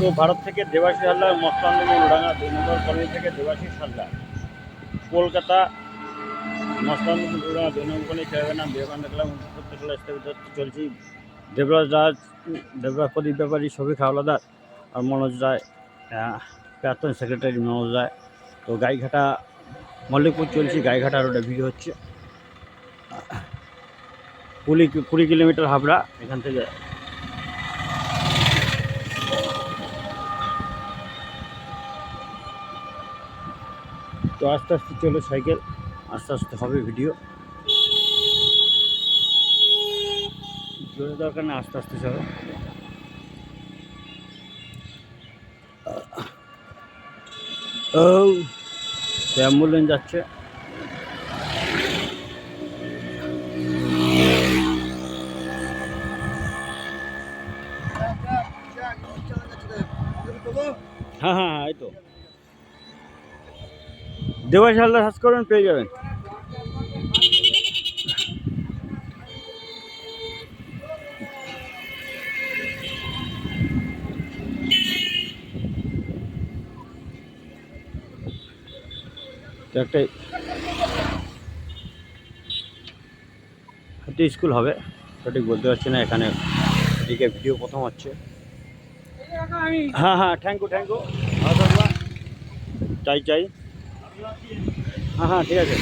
তো ভারত থেকে দেবাশিস হালদার, মস্তানন্দ মনুরাঙ্গা 2 নম্বর কলোনি থেকে দেবাশিস হালদার, কলকাতা মস্তানন্দ মনুরাঙ্গা 2 নম্বর কলোনি, খেলার নাম বিবেকানন্দ ক্লাব, খেলা চলছি। দেবরাজ রাজ, দেবরাজ প্রদীপ ব্যাপারী, শফিক হাওলাদার আর মনোজ রায়, প্রাক্তন সেক্রেটারি মনোজ রায়। তো গাইঘাটা মল্লিকপুর চলছি, গাইঘাটা রোডে ভিড় হচ্ছে। 20 কিলোমিটার হাবড়া এখান থেকে। তো আস্তে আস্তে চলে সাইকেল, আস্তে আস্তে হবে ভিডিও, জোরে দরকার না, আস্তে আস্তে চলো। ও অ্যাম্বুলেন্স যাচ্ছে। হ্যাঁ হ্যাঁ হ্যাঁ, এই তো দেবাশিস হালদার সার্চ করবেন, পেয়ে যাবেন। তো একটা হয়তো স্কুল হবে, সঠিক বলতে পারছি না। এখানে এদিকে ভিডিও প্রথম হচ্ছে। হ্যাঁ হ্যাঁ, থ্যাংক ইউ ভালো থাকবা। চাই। হ্যাঁ হ্যাঁ, ঠিক আছে।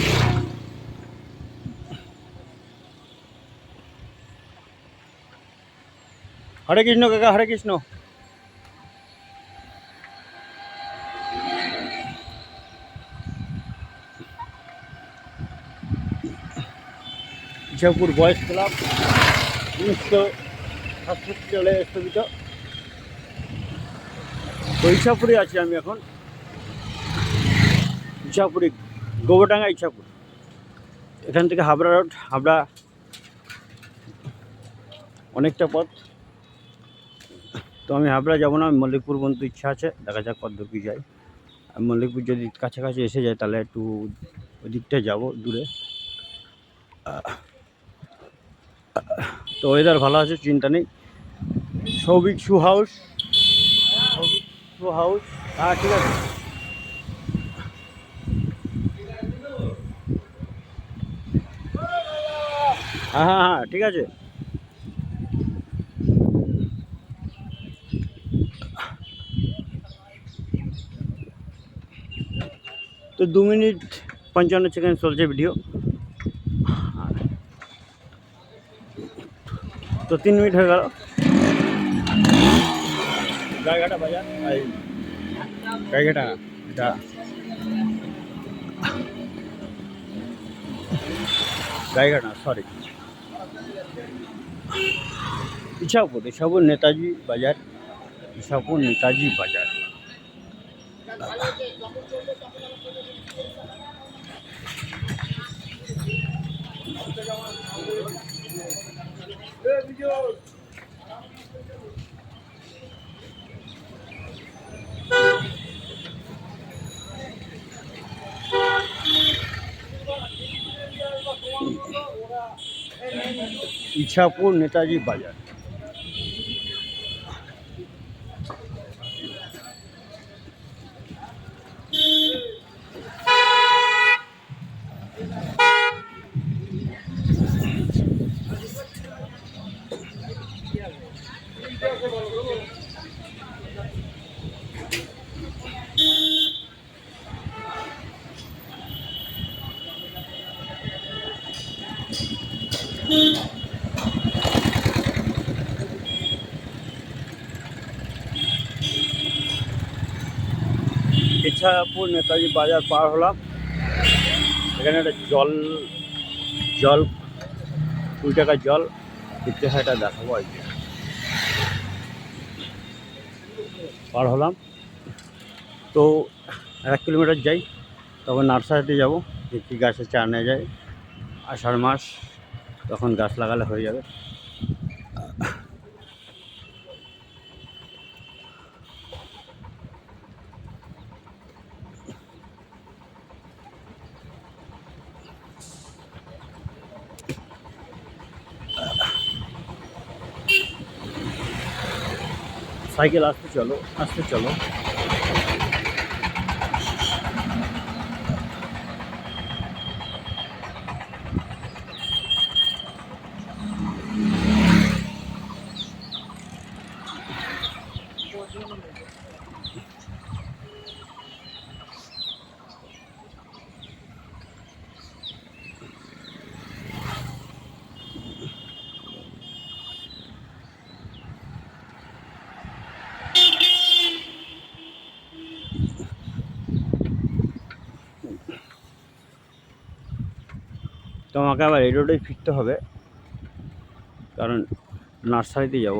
হরে কৃষ্ণ কাকা, হরে কৃষ্ণ। ইছাপুর বয়েজ ক্লাব 1967 সালে স্থাপিত। তো ইছাপুরে আছি আমি এখন, ইছাপুরে, গোবরডাঙ্গা ইছাপুর। এখান থেকে হাবড়া রোড, হাবড়া অনেকটা পথ। তো আমি হাবড়া যাবো না, আমি মল্লিকপুর পর্যন্ত ইচ্ছা আছে, দেখা যাক কত দূর কি যাই। আমি মল্লিকপুর যদি কাছাকাছি এসে যায় তাহলে একটু ওই দিকটায় যাবো দূরে। তো ওয়েদার ভালো আছে, চিন্তা নেই। সৌভিক শু হাউস, হ্যাঁ ঠিক আছে। হ্যাঁ হ্যাঁ হ্যাঁ, ঠিক আছে। তো 2 মিনিট 55 সেকেন্ড চলছে ভিডিও। তো 3 মিনিট হয়ে গেল। গাইঘাটা বাজার, গাইঘাটা এটা গাইঘাটা, সরি, ইছাপুর নেতাজি বাজার, ইছাপুর নেতাজি বাজার। ইছাপুর নেতাজি বাজার। ইছাপুর নেতাজি বাজার পার হলাম। এখানে একটা জল 2 টাকার জল ইতিহাসটা দেখাবো আর কি। পার হলাম। তো 1 কিলোমিটার যাই, তখন নার্সারিতে যাব, দেখি গাছের চারা নেওয়া যায়। আষাঢ় মাস, তখন গাছ লাগালে হয়ে যাবে। সাইকেল আসতে চলো, আসতে চলো। তো আমাকে আবার এই রোডেই ফিরতে হবে, কারণ নার্সারিতে যাব।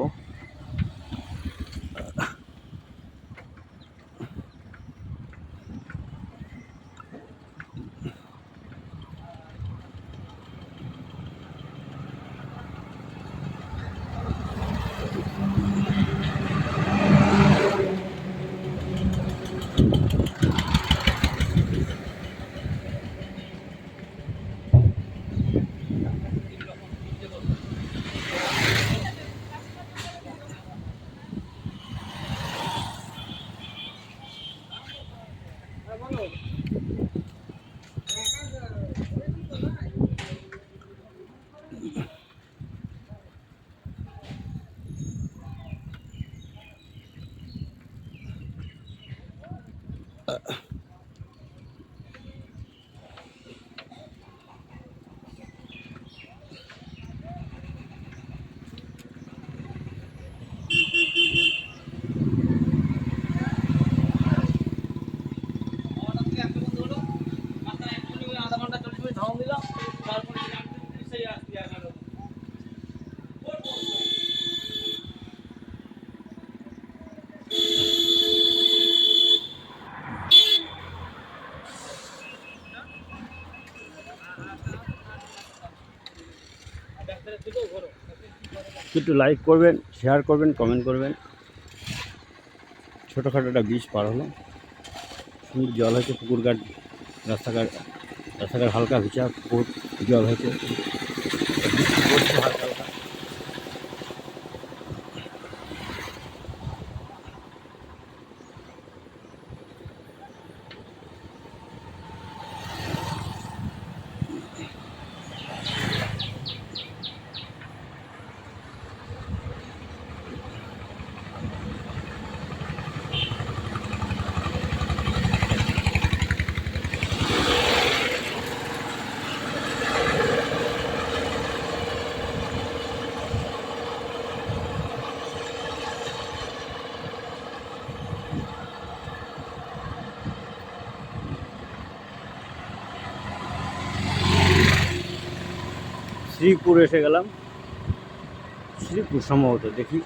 একটু লাইক করবেন, শেয়ার করবেন, কমেন্ট করবেন। ছোটোখাটো একটা ব্রিজ পার হলো, সুন্দর জল হয়েছে, পুকুর ঘাট, রাস্তাঘাট হালকা ভিজা, পুকুর জল হয়েছে, বৃষ্টি পড়ছে হালকা হালকা। শ্রীপুর এসে গেলাম, শ্রীপুর সম্ভবত, দেখি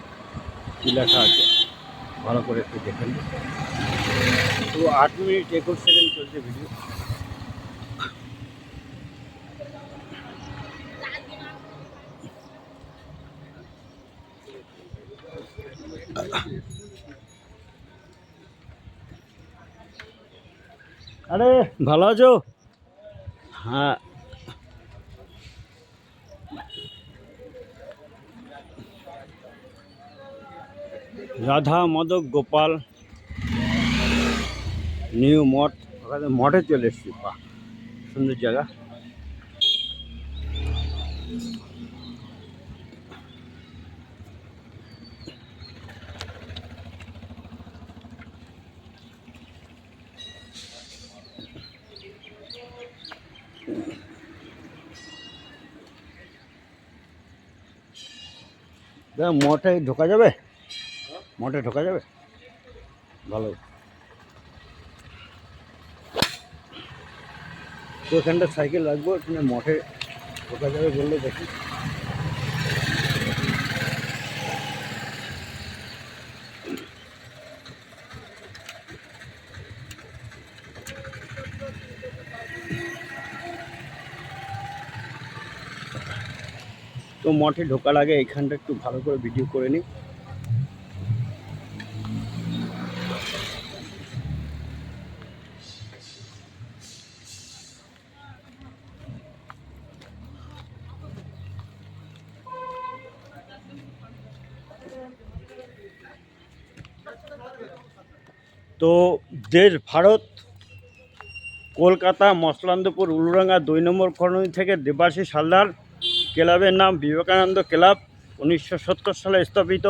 কী লেখা আছে, ভালো করে একটু দেখেন। তো 8 মিনিট 21 সেকেন্ড চলছে ভিডিও। আরে ভালো আছো? হ্যাঁ, রাধা মাধব গোপাল নিউ মঠ, ওখানে মঠে চলে এসেছি। বাহ, সুন্দর জায়গা। মঠে ঢোকা যাবে? মঠে ঢোকা যাবে? ভালো। তো এখানটা সাইকেল রাখবো, এখানে মঠে ঢোকা যাবে বললে দেখি। তো মঠে ঢোকার আগে এখানটা একটু ভালো করে ভিডিও করে নিই। তো দেশ ভারত, কলকাতা মসলান্দপুর উলুডাঙ্গা 2 নম্বর কলোনি থেকে দেবাশিস হালদার। ক্লাবের नाम विवेकानंद क्लब, 1970 साले स्थापित।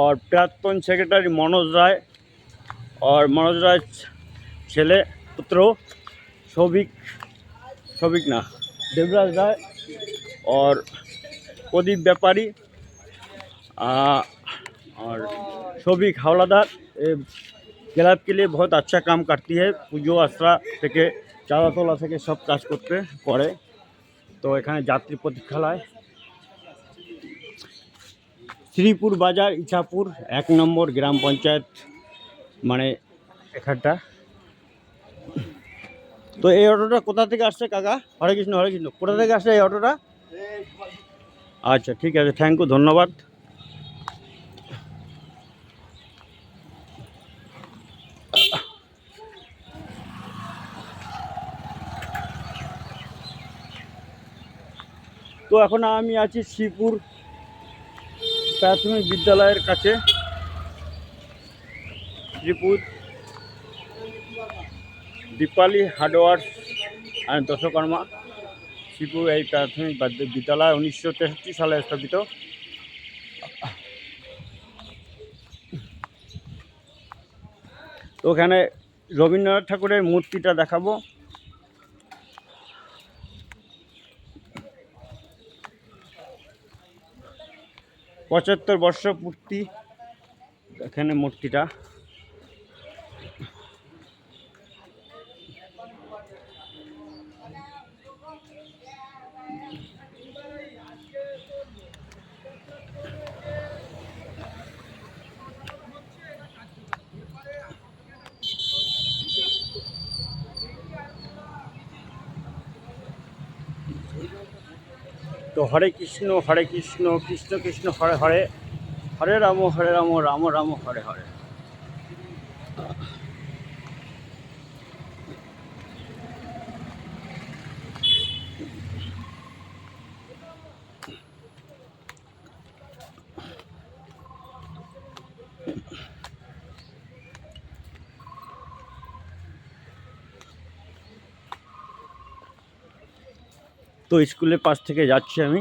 और प्राक्तन सेक्रेटरी मनोज राय, और मनोज राय छेले पुत्र सौभिक सौभिक ना देवराज राय और प्रदीप व्यापारी और सौभिक हावलादार। क्लब के लिए बहुत अच्छा काम करती है। पुजो आश्रा থেকে চাঁদাতলা থেকে সব কাজ করতে করে। তো এখানে যাত্রী প্রতীক্ষালয়, শ্রীপুর বাজার, ইছাপুর 1 নম্বর গ্রাম পঞ্চায়েত, মানে এখানটা। তো এই অটোটা কোথা থেকে আসছে কাকা? হরে কৃষ্ণ হরে কৃষ্ণ। কোথা থেকে আসছে এই অটোটা? আচ্ছা ঠিক আছে, থ্যাংক ইউ, ধন্যবাদ। তো এখন আমি আছি শ্রীপুর প্রাথমিক বিদ্যালয়ের কাছে। শ্রীপুর দীপালি হার্ডওয়ার্স অ্যান্ড দশকর্মা শ্রীপুর এই প্রাথমিক বিদ্যালয় 1963 সালে স্থাপিত। তো ওখানে রবীন্দ্রনাথ ঠাকুরের মূর্তিটা দেখাবো। পঁচাত্তর বর্ষ পূর্তি এখানে মূর্তিটা। তো হরে কৃষ্ণ কৃষ্ণ কৃষ্ণ হরে হরে, হরে রাম রাম রাম হরে হরে। তো স্কুলের পাশ থেকে যাচ্ছি আমি।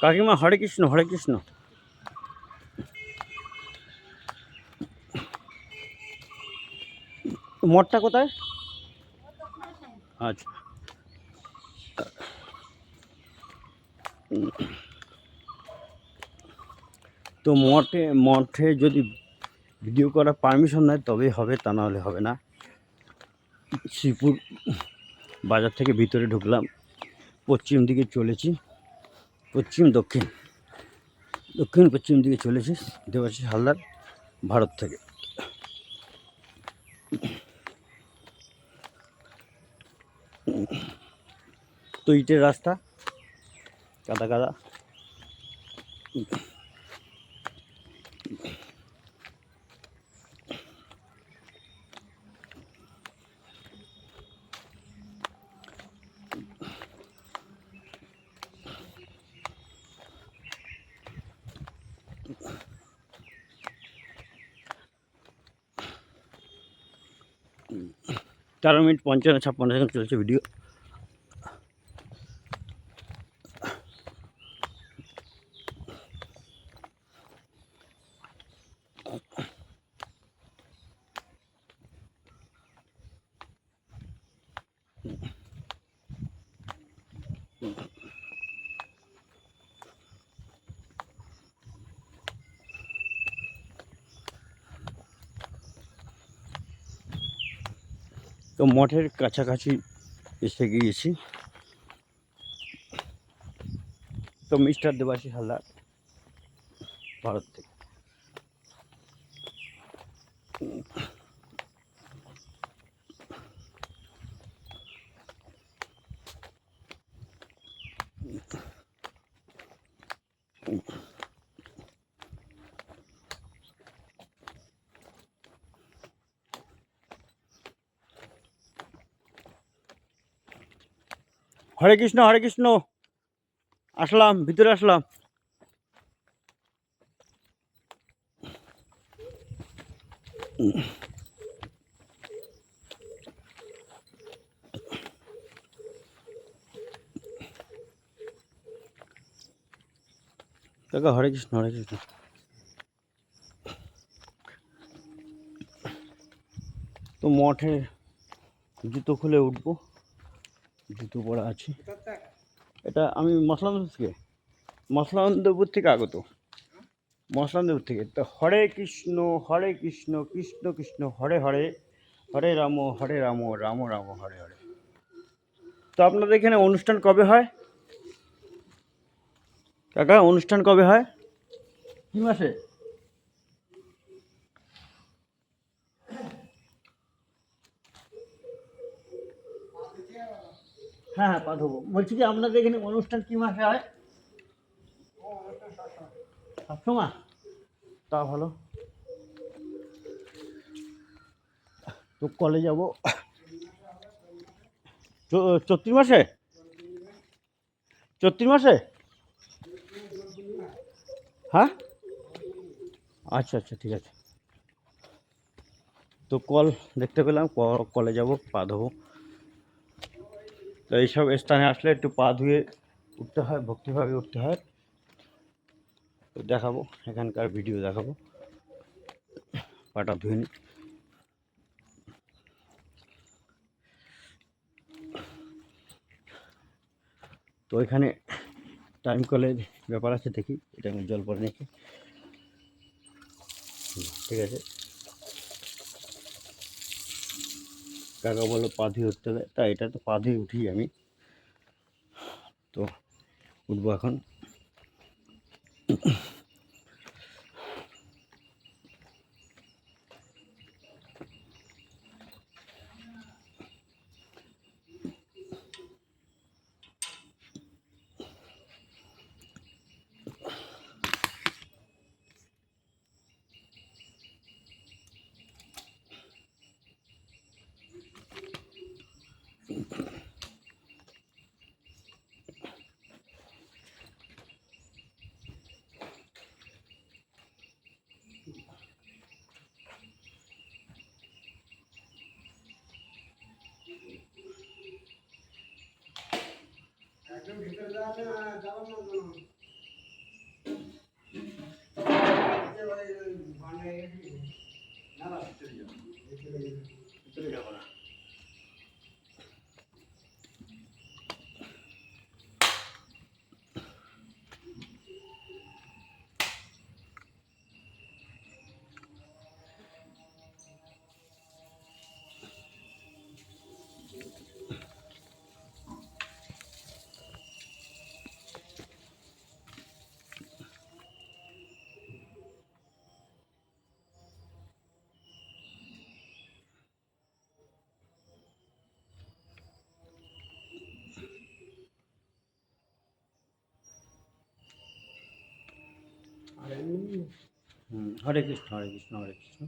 কাকিমা হরে কৃষ্ণ হরে কৃষ্ণ। মঠটা কোথায়? আচ্ছা, তো মঠে যদি ভিডিও করার পারমিশন নেয় তবেই হবে, তা নাহলে হবে না। শ্রীপুর বাজার থেকে ভিতরে ঢুকলাম, পশ্চিম দিকে চলেছি, পশ্চিম দক্ষিণ দক্ষিণ পশ্চিম দিকে চলেছি। দেবাশিস হালদার, ভারত থেকে। তো ইটের রাস্তা, কাদা কাদা। তেরো মিনিট 55-56 সেকেন্ড চলছে ভিডিও। তো মঠের কাছাকাছি এসে গিয়েছি। তো মিস্টার দেবাশিস হালদার, ভারত থেকে। হরে কৃষ্ণ হরে কৃষ্ণ। আসলাম, ভিতরে আসলাম। কাকা হরে কৃষ্ণ, হরে কৃষ্ণ। তো মঠে জুতো খুলে উঠবো, জুতো পরা আছে। এটা আমি মশলানন্দপুর থেকে আগত, মশলানন্দপুর থেকে। তো হরে কৃষ্ণ কৃষ্ণ কৃষ্ণ হরে হরে, হরে রাম রাম রাম হরে হরে। তো আপনাদের এখানে অনুষ্ঠান কবে হয় কাকা? অনুষ্ঠান কবে হয়, কি মাসে? হ্যাঁ হ্যাঁ, পা ধোবো। বলছি কি আপনাদের এখানে অনুষ্ঠান কি মাসে হয়? সবসময়? তা ভালো। তো কলে যাব চৈত্র মাসে, চৈত্র মাসে। হ্যাঁ, আচ্ছা আচ্ছা, ঠিক আছে। তো কল দেখতে পেলাম, কলে যাব, পা ধোবো। তো এইসব স্থানে আসলে একটু পা ধুয়ে উঠতে হয়, ভক্তিভাবে উঠতে হয়। তো দেখাবো, এখানকার ভিডিও দেখাবো, পাটা ধুয়ে নি। তো এখানে টাইম কলের ব্যাপার আছে, দেখি এটা আমি জল পরে নিচ্ছি। ঠিক আছে, কাকা বলো পা ধুয়ে উঠতে হবে, তাই এটা তো পা ধুয়ে উঠি আমি। তো উঠবো এখন। হরে কৃষ্ণ, হরে কৃষ্ণ, হরে কৃষ্ণ।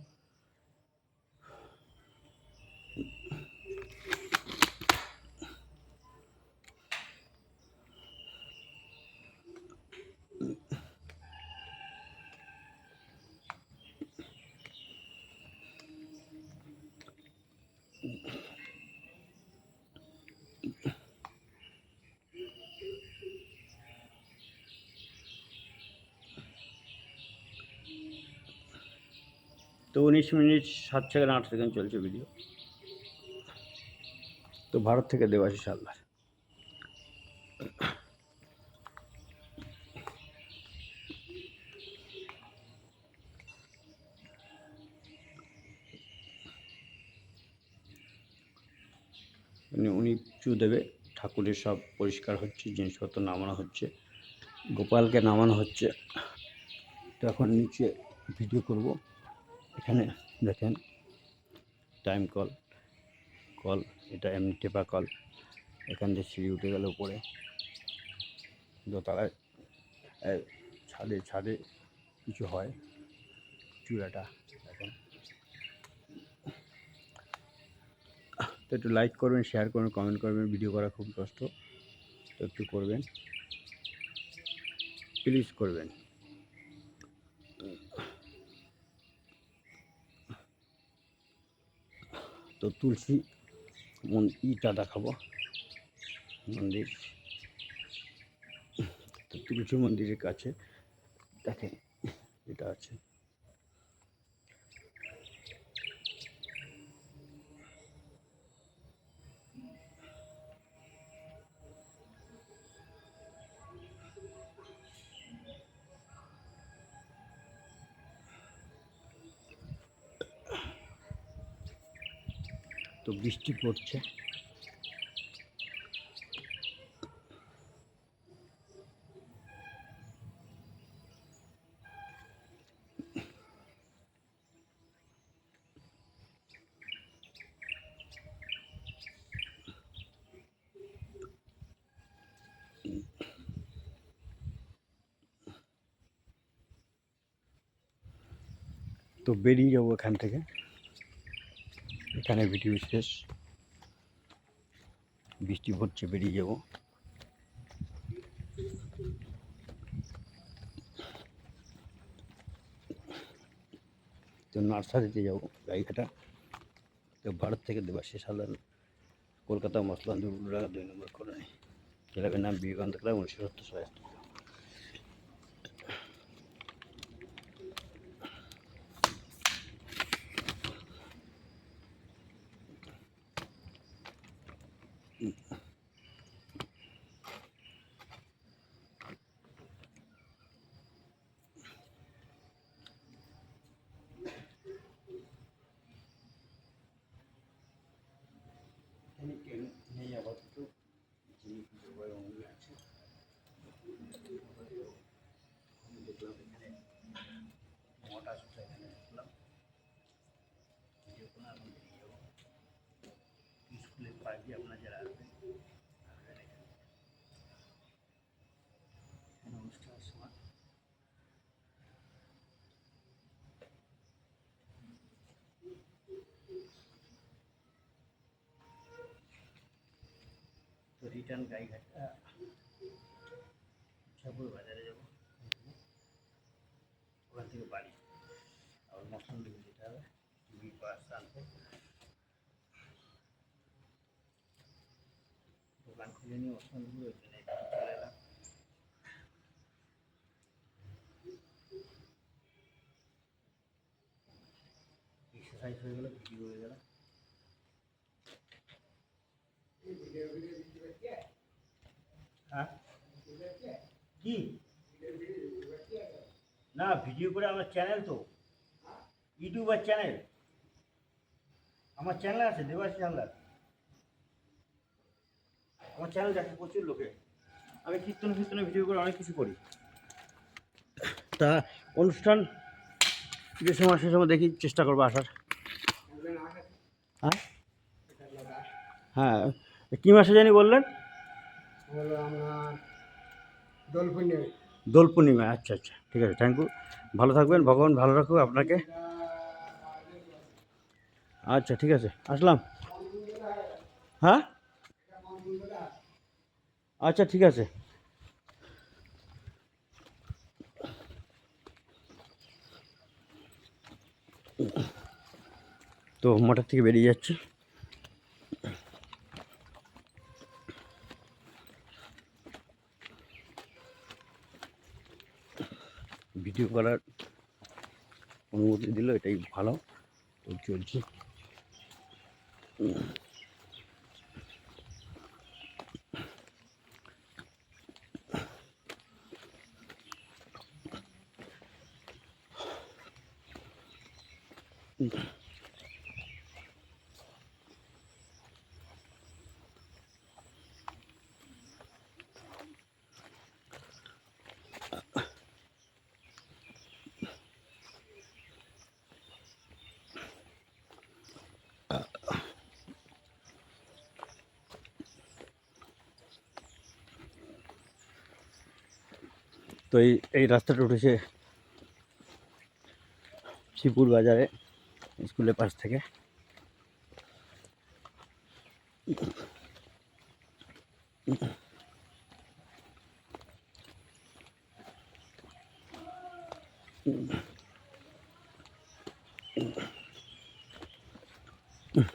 তো 19 মিনিট 7 সেকেন্ড 8 সেকেন্ড চলছে ভিডিও। তো ভারত থেকে দেবাশিস হালদার। উনি পুজো দেবে, ঠাকুরের সব পরিষ্কার হচ্ছে, জিনিসপত্র নামানো হচ্ছে, গোপালকে নামানো হচ্ছে। তো এখন নিচে ভিডিও করব। এখানে দেখেন টাইম কল, কল এটা এমনি টেপা কল। এখান দিয়ে সিঁড়ি উঠে গেল উপরে দোতলায়, ছাদে ছাদে কিছু হয়, চূড়াটা দেখেন। তো একটু লাইক করবেন, শেয়ার করবেন, কমেন্ট করবেন। ভিডিও করা খুব কষ্ট, তো একটু করবেন, প্লিজ করবেন। তো তুলসী ইটা দেখাবো মন্দির। তো তুলসী মন্দিরের কাছে দেখেন এটা আছে। তো বৃষ্টি পড়ছে। তো বেরিয়ে যাবো এখান থেকে, এখানে ভিডিও শেষ। বৃষ্টি পড়ছে, বেরিয়ে যাব। তো নার্সারিতে যাবো গাড়িঘাটা। তো ভারত থেকে দেবাশিস হালদার, কলকাতা মসলান্দুর 2 নম্বর কলোনি, ক্লাবের নাম বিবেকানন্দ ক্লাব, 1970। নেই আপাতত, আছে দেখলাম এখানে মোটা সুতা, এখানে দেখলাম ভিডিও করে আমি বেরিয়ে যাবো। স্কুলের পাশ দিয়ে আপনার যারা আসবেন অনুষ্ঠানের সময় তো রিটার্ন গাড়িঘাটটা ইচ্ছাপুর বাজারে যাবো, ওখান থেকে বাড়ি আবার মশন দিকে যেতে হবে বাস আনতে। দোকান খুলে নিয়ে মশন দিকে ওইখানে চলে এলাম। এক্সারসাইজ হয়ে গেল, ভিডিও হয়ে গেল। হ্যাঁ কি না, ভিডিও করে আমার চ্যানেল, তো ইউটিউবার চ্যানেল, আমার চ্যানেল আছে দেবাশিস হালদার। আমার চ্যানেল দেখে প্রচুর লোকে। আমি কীর্তনে ভিডিও করে অনেক কিছু করি। তা অনুষ্ঠান যে সময় সে সময় দেখি, চেষ্টা করবো আসার। হ্যাঁ হ্যাঁ, কী মাসে জানি বললেন? দোল পূর্ণিমা। আচ্ছা আচ্ছা, ঠিক আছে, থ্যাংক ইউ। ভালো থাকবেন, ভগবান ভালো রাখুক আপনাকে। আচ্ছা ঠিক আছে, আসলাম। হ্যাঁ আচ্ছা ঠিক আছে। তো মোটর থেকে বেরিয়ে যাচ্ছি। ভিডিও করার অনুমতি দিল, এটাই ভালো। তো চলছি। তো এই রাস্তাটা উঠেছে শিবপুর বাজারে, স্কুলের পাশ থেকে।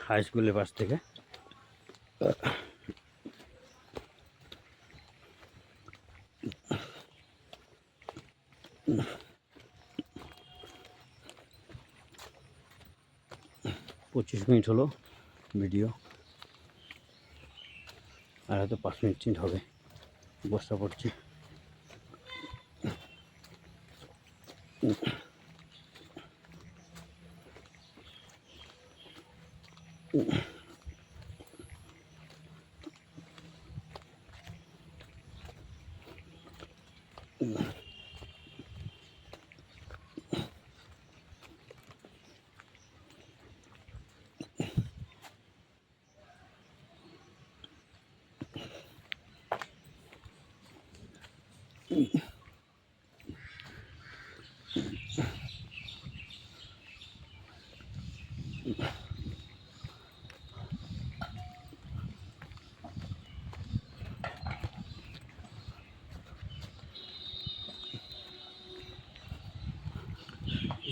হাই স্কুলের পাশ থেকে। পঁচিশ মিনিট হলো ভিডিও, আর হয়তো 5 মিনিট হবে। বর্ষা পড়ছে।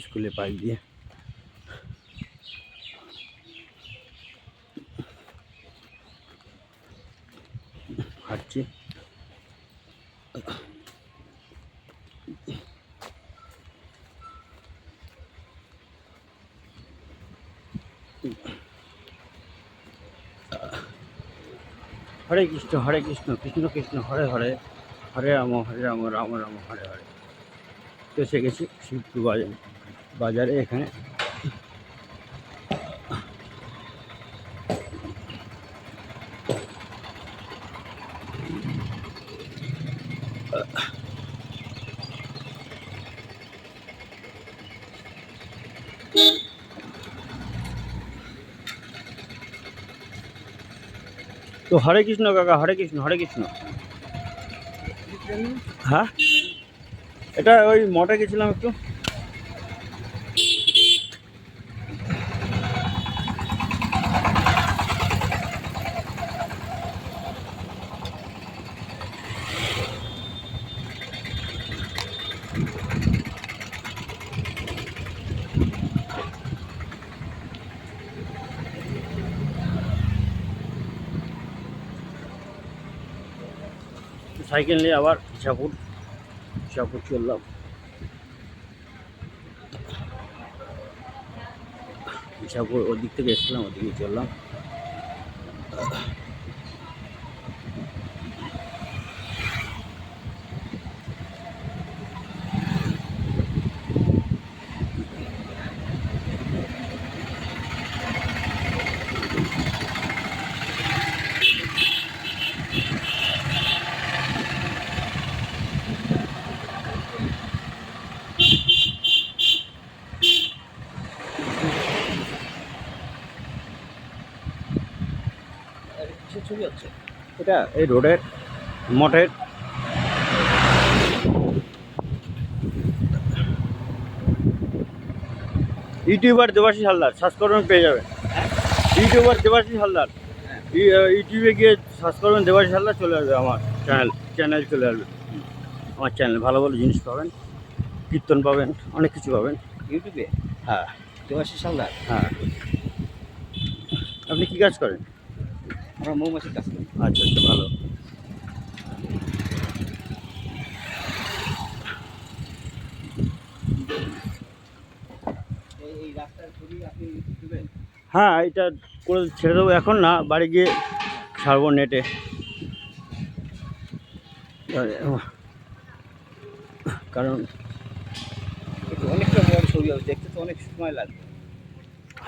স্কুলে পাইপ দিয়ে হাঁটছি। হরে কৃষ্ণ হরে কৃষ্ণ কৃষ্ণ কৃষ্ণ হরে হরে, হরে রাম রাম রাম হরে হরে। তো এসে গেছি শিবপুর বাজারে। এখানে তো হরে কৃষ্ণ কাকা, হরে কৃষ্ণ হরে কৃষ্ণ। হ্যাঁ, এটা ওই মঠে গেছিলাম একটু। সাইকেল নিয়ে আবার ইছাপুর চললাম। ইছাপুর ওদিক থেকে এসেছিলাম, ওদিকে চললাম। ছবি হচ্ছে এটা এই রোডের মঠের ইউটিউবার দেবাশিস হালদার সার্চ করবেন, পেয়ে যাবেন। ইউটিউবার দেবাশিস হালদার, ইউটিউবে গিয়ে সার্চ করবেন দেবাশিস হালদার, চলে আসবে আমার চ্যানেল চলে আসবে। আমার চ্যানেল ভালো ভালো জিনিস পাবেন, কীর্তন পাবেন, অনেক কিছু পাবেন ইউটিউবে। হ্যাঁ, দেবাশিস হালদার। হ্যাঁ। আপনি কী কাজ করেন? আমরা মৌমাছির কাজ করি। আচ্ছা আচ্ছা, ভালো। এই রাস্তার ছবি আপনি দেবেন? হ্যাঁ, এটা করে ছেড়ে দেবো, এখন না, বাড়ি গিয়ে ছাড়বো নেটে। কারণ অনেকটা বড় ছবি হবে, দেখতে তো অনেক সময় লাগবে।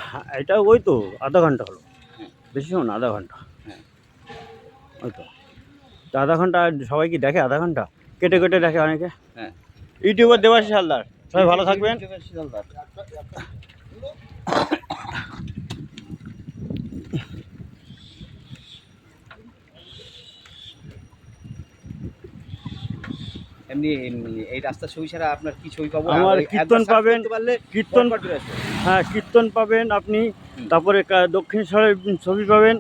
হ্যাঁ, এটা ওই তো আধা ঘন্টা হলো, বেশি সময় না, আধা ঘন্টা। হ্যাঁ, ওই তো আধা ঘন্টা। সবাই কি দেখে আধা ঘন্টা? কেটে কেটে দেখে অনেকে। হ্যাঁ, ইউটিউবার দেবাশিস হালদার। সবাই ভালো থাকবেন। দেবাশিস হালদার। এমনি এই রাস্তার ছবি ছাড়া আপনার কি ছবি পাবো? আমার কীর্তন পাবেন, কীর্তন। আছে। হ্যাঁ, কীর্তন পাবেন আপনি। তারপরে দক্ষিণেশ্বরের ছবি পাবেন।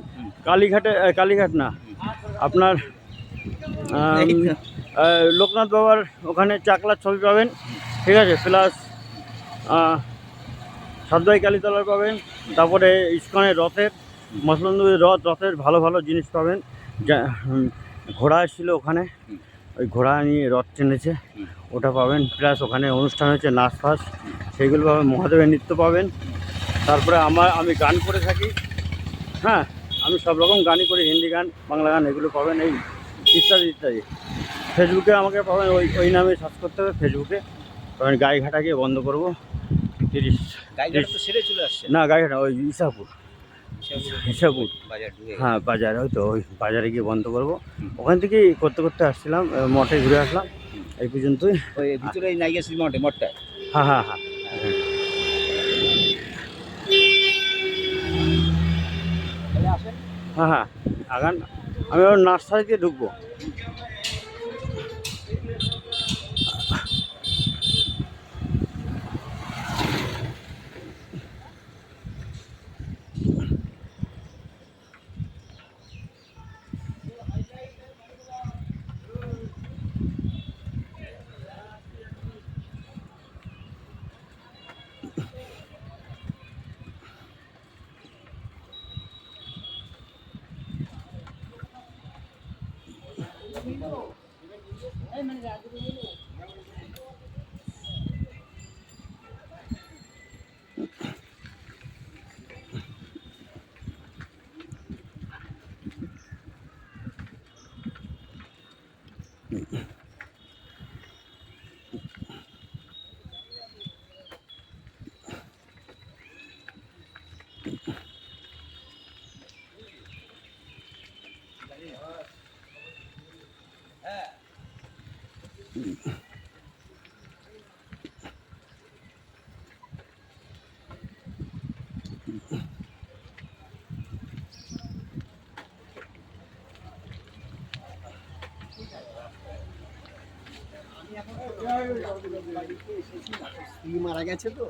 কালীঘাট না, আপনার লোকনাথ বাবার ওখানে চাকলার ছবি পাবেন। ঠিক আছে, প্লাস সাতবাই কালীতলার পাবেন, তারপরে ইস্কনের রথের, মসলন্দপুরের রথের ভালো ভালো জিনিস পাবেন। যা ঘোড়া এসেছিল ওখানে, ওই ঘোড়া নিয়ে রথ টেনেছে, ওটা পাবেন। প্লাস ওখানে অনুষ্ঠান হচ্ছে নাচ ফাচ, সেইগুলো পাবেন। মহাদেবের নৃত্য পাবেন। তারপরে আমি গান করে থাকি, হ্যাঁ, আমি সব রকম গানই করি, হিন্দি গান, বাংলা গান, এগুলো পাবেন, এই ইত্যাদি ইত্যাদি। ফেসবুকে আমাকে পাবেন, ওই নামে সার্চ করতে হবে ফেসবুকে পাবেন। গাইঘাটা গিয়ে বন্ধ করবো 30। গাইঘাটা তো সেরে চলে আসছে। না, গাইঘাটা ওই ইসাপুর, ইসাপুর, বাজার ঢুকে হ্যাঁ বাজারে, ওই তো ওই বাজারে গিয়ে বন্ধ করবো। ওখান থেকেই করতে করতে আসছিলাম, মঠে ঘুরে আসলাম, এই পর্যন্তই। ওই ভিতরে এই নাইগা শ্রী মঠটা। হ্যাঁ হ্যাঁ হ্যাঁ তাহলে আসেন। হ্যাঁ হ্যাঁ, আগান। আমি ওর নার্সারিতে ঢুকবো। স্ত্রী মারা গেছে তো।